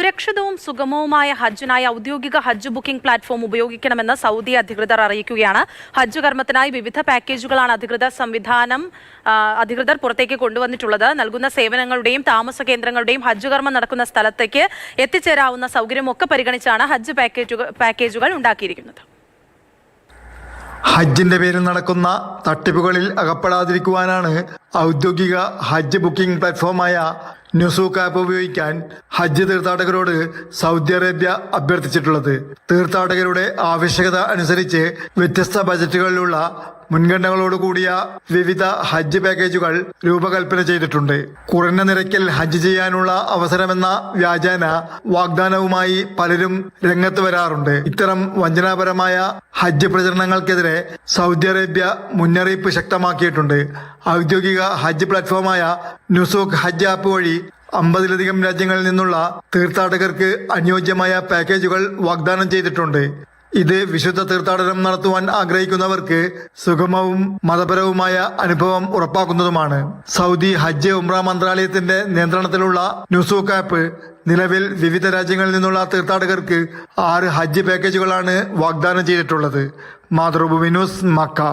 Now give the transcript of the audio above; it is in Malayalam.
സുരക്ഷിതവും സുഗമവുമായ ഹജ്ജിനായി ഔദ്യോഗിക ഹജ്ജ് ബുക്കിംഗ് പ്ലാറ്റ്ഫോം ഉപയോഗിക്കണമെന്ന് സൗദി അധികൃതർ അറിയിക്കുകയാണ്. ഹജ്ജ് കർമ്മത്തിനായി വിവിധ പാക്കേജുകളാണ് അധികൃതർ പുറത്തേക്ക് കൊണ്ടുവന്നിട്ടുള്ളത്. നൽകുന്ന സേവനങ്ങളുടെയും താമസ കേന്ദ്രങ്ങളുടെയും ഹജ്ജ് കർമ്മം നടക്കുന്ന സ്ഥലത്തേക്ക് എത്തിച്ചേരാവുന്ന സൗകര്യമൊക്കെ പരിഗണിച്ചാണ് ഹജ്ജ് പാക്കേജുകൾ ഉണ്ടാക്കിയിരിക്കുന്നത്. ഹജ്ജിന്റെ പേരിൽ നടക്കുന്ന തട്ടിപ്പുകളിൽ അകപ്പെടാതിരിക്കുവാനാണ് ഔദ്യോഗിക ഹജ്ജ് ബുക്കിംഗ് പ്ലാറ്റ്ഫോമായ നുസൂക്ക് ആപ്പ് ഉപയോഗിക്കാൻ ഹജ്ജ് തീർത്ഥാടകരോട് സൗദി അറേബ്യ അഭ്യർത്ഥിച്ചിട്ടുള്ളത്. തീർത്ഥാടകരുടെ ആവശ്യകത അനുസരിച്ച് വ്യത്യസ്ത ബജറ്റുകളിലുള്ള മുൻഗണനകളോടുകൂടിയ വിവിധ ഹജ്ജ് പാക്കേജുകൾ രൂപകൽപ്പന ചെയ്തിട്ടുണ്ട്. കുറഞ്ഞ നിരക്കിൽ ഹജ്ജ് ചെയ്യാനുള്ള അവസരമെന്ന വ്യാജേന വാഗ്ദാനവുമായി പലരും രംഗത്ത് വരാറുണ്ട്. ഇത്തരം വഞ്ചനാപരമായ ഹജ്ജ് പ്രചരണങ്ങൾക്കെതിരെ സൗദി അറേബ്യ മുന്നറിയിപ്പ് ശക്തമാക്കിയിട്ടുണ്ട്. ഔദ്യോഗിക ഹജ്ജ് പ്ലാറ്റ്ഫോമായ നുസൂക്ക് ഹജ്ജ് ആപ്പ് വഴി 50-ലധികം രാജ്യങ്ങളിൽ നിന്നുള്ള തീർത്ഥാടകർക്ക് അനുയോജ്യമായ പാക്കേജുകൾ വാഗ്ദാനം ചെയ്തിട്ടുണ്ട്. ഇത് വിശുദ്ധ തീർത്ഥാടനം നടത്തുവാൻ ആഗ്രഹിക്കുന്നവർക്ക് സുഗമവും മതപരവുമായ അനുഭവം ഉറപ്പാക്കുന്നതുമാണ്. സൗദി ഹജ്ജ് ഉംറ മന്ത്രാലയത്തിന്റെ നിയന്ത്രണത്തിലുള്ള നുസൂക്ക് ആപ്പ് നിലവിൽ വിവിധ രാജ്യങ്ങളിൽ നിന്നുള്ള തീർത്ഥാടകർക്ക് 6 ഹജ്ജ് പാക്കേജുകളാണ് വാഗ്ദാനം ചെയ്തിട്ടുള്ളത്. Mathrubhumi news, Mecca.